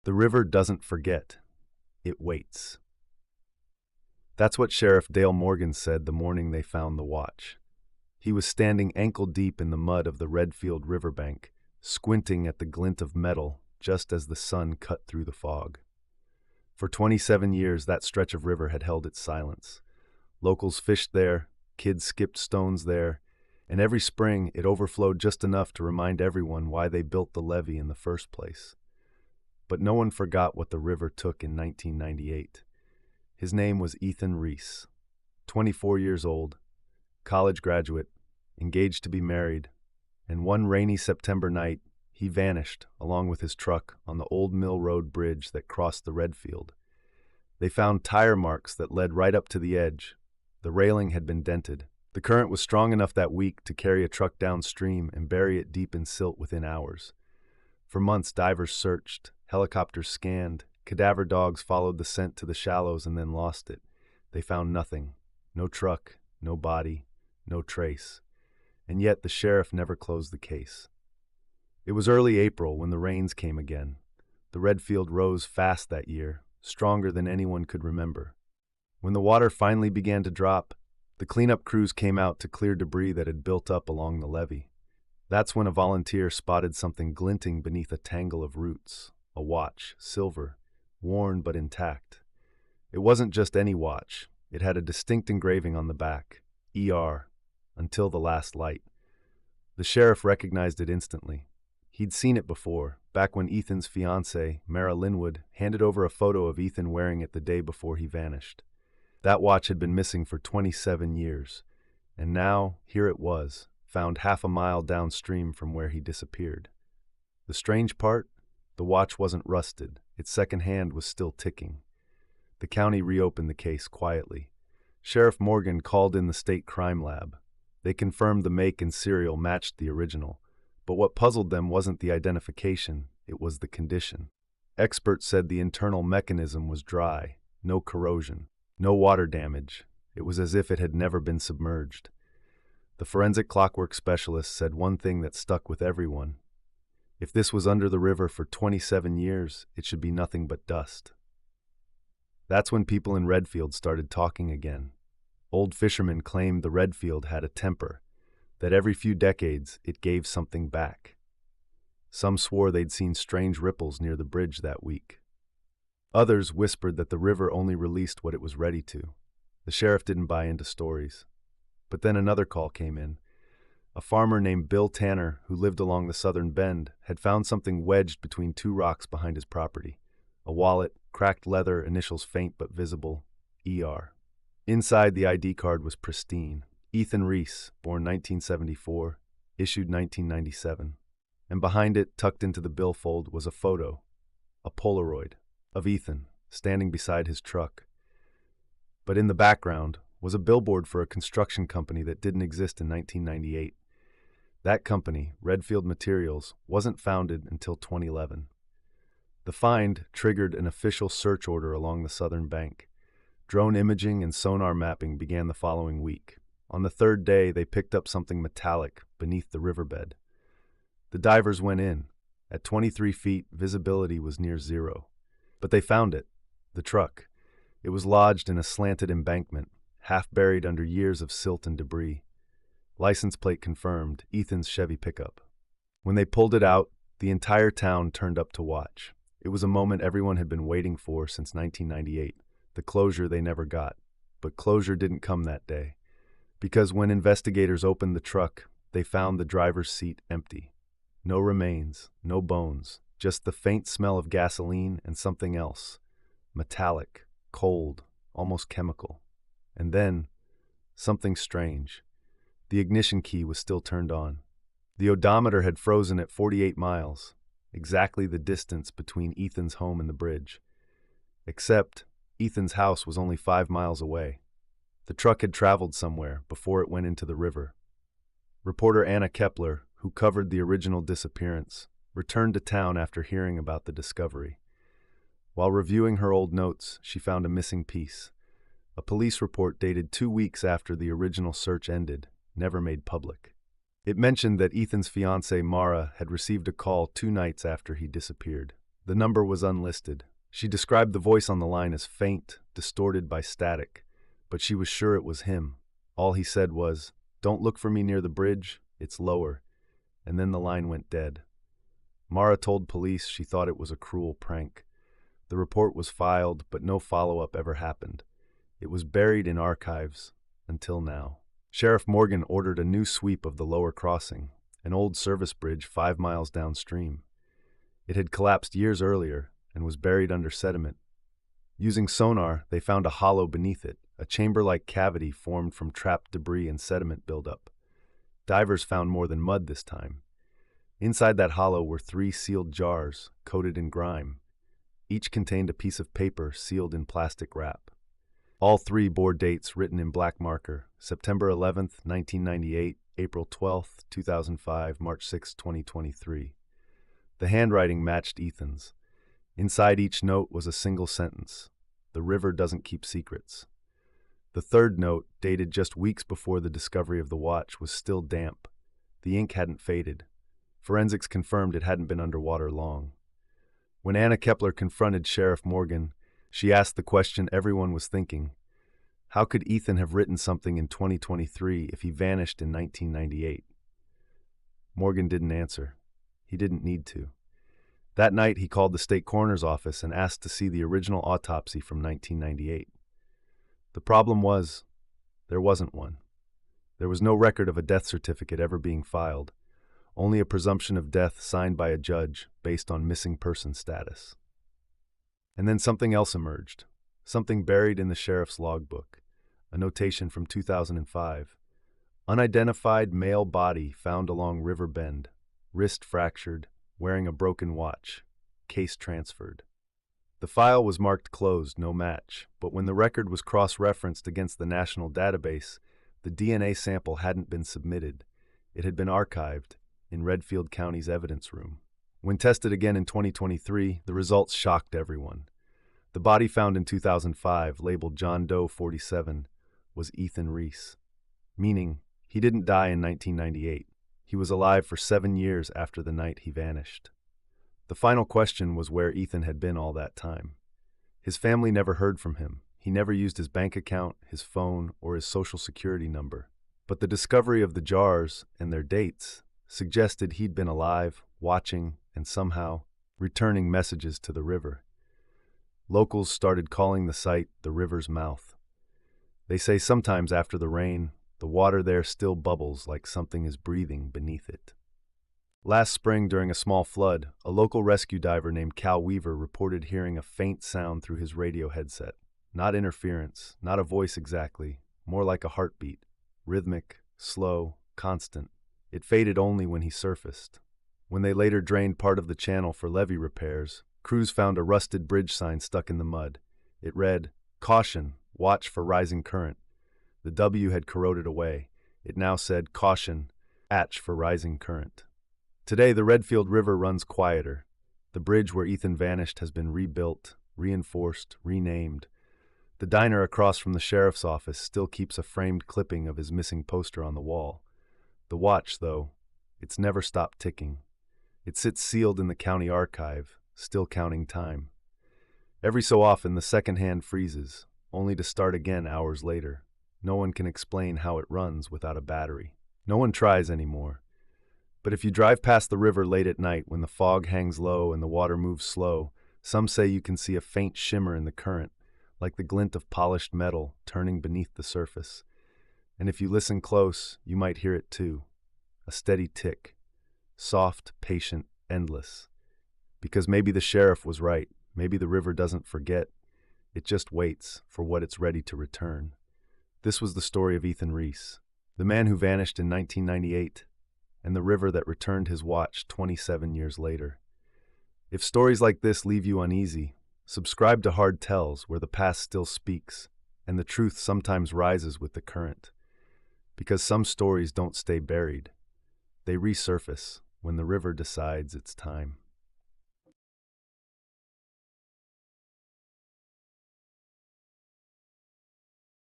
The river doesn't forget, it waits. That's what Sheriff Dale Morgan said the morning they found the watch. He was standing ankle-deep in the mud of the Redfield riverbank, squinting at the glint of metal just as the sun cut through the fog. For 27 years, that stretch of river had held its silence. Locals fished there, kids skipped stones there, and every spring it overflowed just enough to remind everyone why they built the levee in the first place. But no one forgot what the river took in 1998. His name was Ethan Reese, 24 years old, college graduate, engaged to be married, and one rainy September night, he vanished along with his truck on the Old Mill Road bridge that crossed the Redfield. They found tire marks that led right up to the edge. The railing had been dented. The current was strong enough that week to carry a truck downstream and bury it deep in silt within hours. For months, divers searched, helicopters scanned, cadaver dogs followed the scent to the shallows and then lost it. They found nothing. No truck, no body, no trace. And yet the sheriff never closed the case. It was early April when the rains came again. The Redfield rose fast that year, stronger than anyone could remember. When the water finally began to drop, the cleanup crews came out to clear debris that had built up along the levee. That's when a volunteer spotted something glinting beneath a tangle of roots. A watch, silver, worn but intact. It wasn't just any watch. It had a distinct engraving on the back, ER, until the last light. The sheriff recognized it instantly. He'd seen it before, back when Ethan's fiancée, Mara Linwood, handed over a photo of Ethan wearing it the day before he vanished. That watch had been missing for 27 years, and now here it was, found half a mile downstream from where he disappeared. The strange part? The watch wasn't rusted. Its second hand was still ticking. The county reopened the case quietly. Sheriff Morgan called in the state crime lab. They confirmed the make and serial matched the original. But what puzzled them wasn't the identification, it was the condition. Experts said the internal mechanism was dry, no corrosion, no water damage. It was as if it had never been submerged. The forensic clockwork specialist said one thing that stuck with everyone. If this was under the river for 27 years, it should be nothing but dust. That's when people in Redfield started talking again. Old fishermen claimed the Redfield had a temper, that every few decades it gave something back. Some swore they'd seen strange ripples near the bridge that week. Others whispered that the river only released what it was ready to. The sheriff didn't buy into stories. But then another call came in. A farmer named Bill Tanner, who lived along the southern bend, had found something wedged between two rocks behind his property. A wallet, cracked leather, initials faint but visible, ER. Inside, the ID card was pristine. Ethan Reese, born 1974, issued 1997. And behind it, tucked into the billfold, was a photo, a Polaroid, of Ethan, standing beside his truck. But in the background was a billboard for a construction company that didn't exist in 1998. That company, Redfield Materials, wasn't founded until 2011. The find triggered an official search order along the southern bank. Drone imaging and sonar mapping began the following week. On the third day, they picked up something metallic beneath the riverbed. The divers went in. At 23 feet, visibility was near zero. But they found it, the truck. It was lodged in a slanted embankment, half buried under years of silt and debris. License plate confirmed, Ethan's Chevy pickup. When they pulled it out, the entire town turned up to watch. It was a moment everyone had been waiting for since 1998, the closure they never got. But closure didn't come that day. Because when investigators opened the truck, they found the driver's seat empty. No remains, no bones, just the faint smell of gasoline and something else. Metallic, cold, almost chemical. And then, something strange. The ignition key was still turned on. The odometer had frozen at 48 miles, exactly the distance between Ethan's home and the bridge. Except, Ethan's house was only 5 miles away. The truck had traveled somewhere before it went into the river. Reporter Anna Kepler, who covered the original disappearance, returned to town after hearing about the discovery. While reviewing her old notes, she found a missing piece. A police report dated 2 weeks after the original search ended, never made public. It mentioned that Ethan's fiancée Mara had received a call 2 nights after he disappeared. The number was unlisted. She described the voice on the line as faint, distorted by static, but she was sure it was him. All he said was, "Don't look for me near the bridge, it's lower." And then the line went dead. Mara told police she thought it was a cruel prank. The report was filed, but no follow-up ever happened. It was buried in archives until now. Sheriff Morgan ordered a new sweep of the lower crossing, an old service bridge 5 miles downstream. It had collapsed years earlier and was buried under sediment. Using sonar, they found a hollow beneath it, a chamber-like cavity formed from trapped debris and sediment buildup. Divers found more than mud this time. Inside that hollow were 3 sealed jars, coated in grime. Each contained a piece of paper sealed in plastic wrap. All 3 bore dates written in black marker: September 11th, 1998, April 12th, 2005, March 6, 2023. The handwriting matched Ethan's. Inside each note was a single sentence: "The river doesn't keep secrets." The third note, dated just weeks before the discovery of the watch, was still damp. The ink hadn't faded. Forensics confirmed it hadn't been underwater long. When Anna Kepler confronted Sheriff Morgan, she asked the question everyone was thinking: how could Ethan have written something in 2023 if he vanished in 1998? Morgan didn't answer. He didn't need to. That night, he called the state coroner's office and asked to see the original autopsy from 1998. The problem was, there wasn't one. There was no record of a death certificate ever being filed, only a presumption of death signed by a judge based on missing person status. And then something else emerged, something buried in the sheriff's logbook, a notation from 2005. Unidentified male body found along River Bend, wrist fractured, wearing a broken watch, case transferred. The file was marked closed, no match, but when the record was cross-referenced against the national database, the DNA sample hadn't been submitted. It had been archived in Redfield County's evidence room. When tested again in 2023, the results shocked everyone. The body found in 2005, labeled John Doe 47, was Ethan Reese, meaning he didn't die in 1998. He was alive for 7 years after the night he vanished. The final question was where Ethan had been all that time. His family never heard from him. He never used his bank account, his phone, or his social security number. But the discovery of the jars and their dates suggested he'd been alive, watching, and somehow returning messages to the river. Locals started calling the site the river's mouth. They say sometimes after the rain, the water there still bubbles like something is breathing beneath it. Last spring, during a small flood, a local rescue diver named Cal Weaver reported hearing a faint sound through his radio headset. Not interference, not a voice exactly, more like a heartbeat. Rhythmic, slow, constant. It faded only when he surfaced. When they later drained part of the channel for levee repairs, crews found a rusted bridge sign stuck in the mud. It read, "Caution, watch for rising current." The W had corroded away. It now said, "Caution, watch for rising current." Today, the Redfield River runs quieter. The bridge where Ethan vanished has been rebuilt, reinforced, renamed. The diner across from the sheriff's office still keeps a framed clipping of his missing poster on the wall. The watch, though, it's never stopped ticking. It sits sealed in the county archive, still counting time. Every so often, the second hand freezes, only to start again hours later. No one can explain how it runs without a battery. No one tries anymore. But if you drive past the river late at night when the fog hangs low and the water moves slow, some say you can see a faint shimmer in the current, like the glint of polished metal turning beneath the surface. And if you listen close, you might hear it too. A steady tick. Soft, patient, endless. Because maybe the sheriff was right. Maybe the river doesn't forget. It just waits for what it's ready to return. This was the story of Ethan Reese, the man who vanished in 1998, and the river that returned his watch 27 years later. If stories like this leave you uneasy, subscribe to Hard Tells, where the past still speaks, and the truth sometimes rises with the current. Because some stories don't stay buried. They resurface when the river decides it's time.